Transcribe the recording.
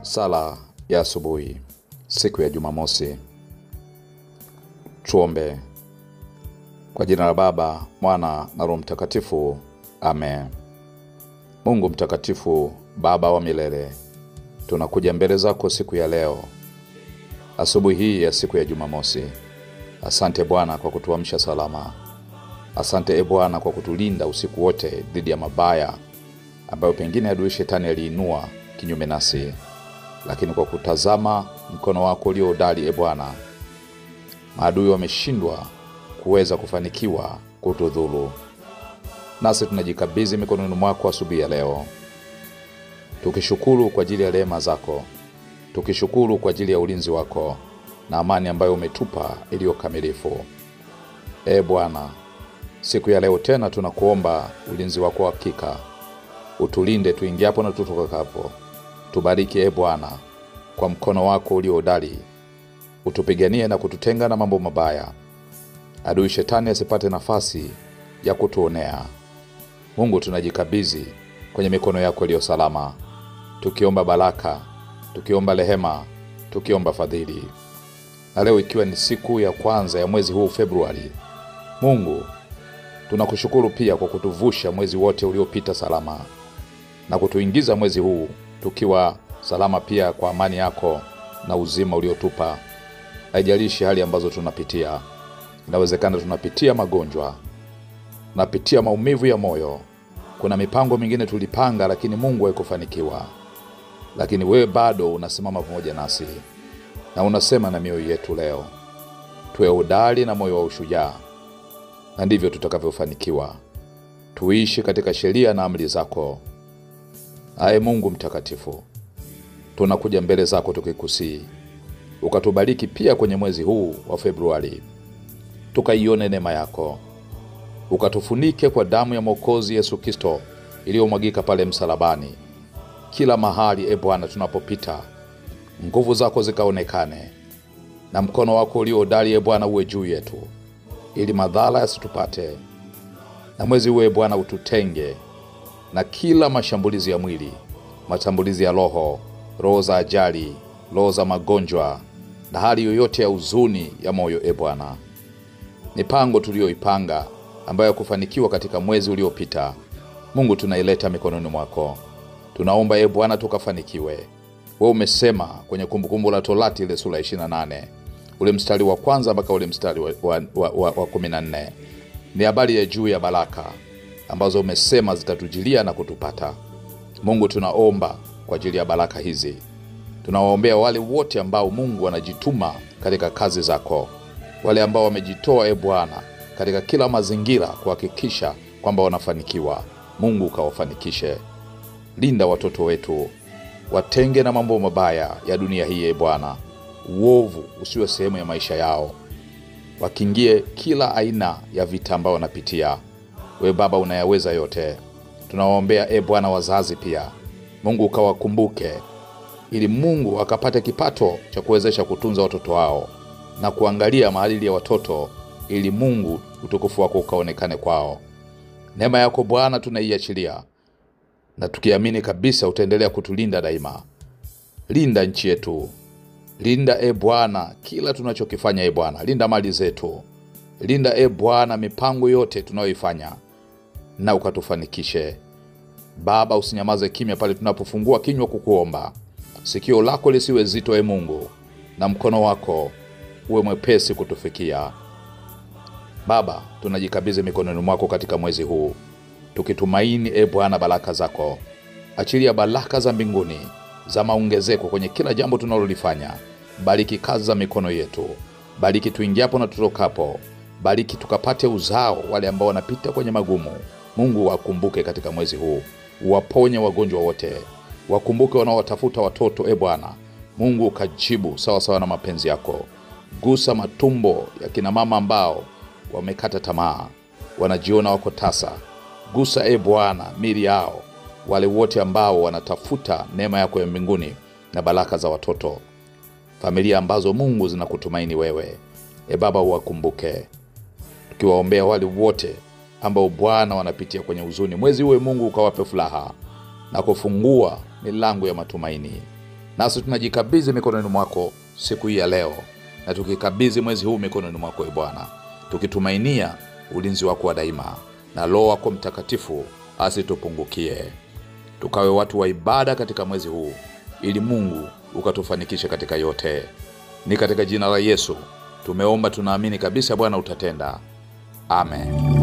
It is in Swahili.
Sala ya asubuhi, siku ya Jumamosi. Tuombe. Kwa jina la Baba, Mwana na Roho Mtakatifu. Amen. Mungu mtakatifu, Baba wa milele, tunakuja mbele zako siku ya leo, asubuhi hii ya siku ya Jumamosi. Asante Bwana kwa kutuamsha salama. Asante Bwana kwa kutulinda usiku wote dhidi ya mabaya ambayo pengine adui shetani aliinua kinyume nasi. Lakini kwa kutazama mkono wako ulio hodari Bwana, maadui wameshindwa kuweza kufanikiwa kutudhuru. Nasi tunajikabidhi mikononi mwako asubuhi ya leo, tukishukuru kwa ajili ya rehema zako, tukishukuru kwa ajili ya ulinzi wako na amani ambayo umetupa iliyo kamilifu. Bwana, siku ya leo tena tunakuomba ulinzi wako hakika. Utulinde tuingiapo na tutokapo. Tubariki Bwana kwa mkono wako ulio hodari. Utupiganie na kututenga na mambo mabaya. Adui shetani asipate nafasi ya kutuonea. Mungu, tunajikabidhi kwenye mikono yako iliyo salama, tukiomba baraka, tukiomba rehema, tukiomba fadhili. Na leo ikiwa ni siku ya kwanza ya mwezi huu Februari, Mungu, tunakushukuru pia kwa kutuvusha mwezi wote uliopita salama na kutuingiza mwezi huu tukiwa salama pia kwa amani yako na uzima uliotupa. Haijalishi hali ambazo tunapitia. Inawezekana tunapitia magonjwa, tunapitia maumivu ya moyo. Kuna mipango mingine tulipanga lakini Mungu haikufanikiwa. Lakini wewe bado unasimama pamoja nasi na unasema na mioyo yetu leo, tuwe hodari na moyo wa ushujaa, na ndivyo tutakavyofanikiwa. Tuishi katika sheria na amri zako. Mungu mtakatifu, tunakuja mbele zako tukikusii ukatubariki pia kwenye mwezi huu wa Februari. Tukaione neema yako, ukatufunike kwa damu ya Mwokozi Yesu Kristo iliyomwagika pale msalabani. Kila mahali Bwana tunapopita, nguvu zako zikaonekane, na mkono wako ulio hodari Bwana uwe juu yetu, ili madhara yasitupate. Na mwezi huu Bwana ututenge na kila mashambulizi ya mwili, mashambulizi ya roho za ajali, roho za magonjwa, na hali yoyote ya huzuni ya moyo Bwana. Mipango tuliyoipanga ambayo kufanikiwa katika mwezi uliopita, Mungu, tunaileta mikononi mwako. Tunaomba Bwana tukafanikiwe. Wewe umesema kwenye Kumbukumbu la Torati ile sura 28, ule mstari wa kwanza mpaka ule mstari wa 14, ni habari ya juu ya baraka ambazo umesema zitatujilia na kutupata. Mungu, tunaomba kwa ajili ya baraka hizi. Tunawaombea wale wote ambao Mungu wanajituma katika kazi zako, wale ambao wamejitoa Bwana katika kila mazingira kuhakikisha kwamba wanafanikiwa. Mungu, ukawafanikishe. Linda watoto wetu, watenge na mambo mabaya ya dunia hii Bwana. Uovu usiwe sehemu ya maisha yao, wakingie kila aina ya vita ambao wanapitia. Wewe Baba unayaweza yote. Tunawaombea Bwana wazazi pia. Mungu, ukawakumbuke ili Mungu akapate kipato cha kuwezesha kutunza watoto wao na kuangalia maadili ya watoto, ili Mungu utukufu wako ukaonekane kwao. Neema yako Bwana tunaiachilia, na tukiamini kabisa utaendelea kutulinda daima. Linda nchi yetu. Linda Bwana kila tunachokifanya Bwana. Linda mali zetu. Linda Bwana mipango yote tunayoifanya, na ukatufanikishe. Baba, usinyamaze kimya pale tunapofungua kinywa kukuomba. Sikio lako lisiwe zito Mungu, na mkono wako uwe mwepesi kutufikia. Baba, tunajikabidhi mikononi mwako katika mwezi huu, tukitumaini Bwana baraka zako. Achilia baraka za mbinguni za maongezeko kwenye kila jambo tunalolifanya. Bariki kazi za mikono yetu. Bariki tuingiapo na tutokapo. Bariki tukapate uzao wale ambao wanapita kwenye magumu. Mungu, wakumbuke katika mwezi huu. Waponye wagonjwa wote. Wakumbuke wanaowatafuta watoto Bwana. Mungu, ukajibu sawa sawa na mapenzi yako. Gusa matumbo ya kina mama ambao wamekata tamaa, wanajiona wako tasa. Gusa Bwana mili yao, wale wote ambao wanatafuta neema yako ya mbinguni. na baraka za watoto. Familia ambazo Mungu zinakutumaini wewe, Baba uwakumbuke. Tukiwaombea wale wote ambao Bwana wanapitia kwenye huzuni, mwezi uwe Mungu ukawape furaha na kufungua milango ya matumaini. Nasi tunajikabidhi mikononi mwako siku hii ya leo, na tukikabidhi mwezi huu mikononi mwako Bwana, tukitumainia ulinzi wako wa daima, na Roho wako Mtakatifu asitupungukie. Tukawe watu wa ibada katika mwezi huu, ili Mungu ukatufanikishe katika yote. Ni katika jina la Yesu tumeomba, tunaamini kabisa Bwana utatenda. Amen.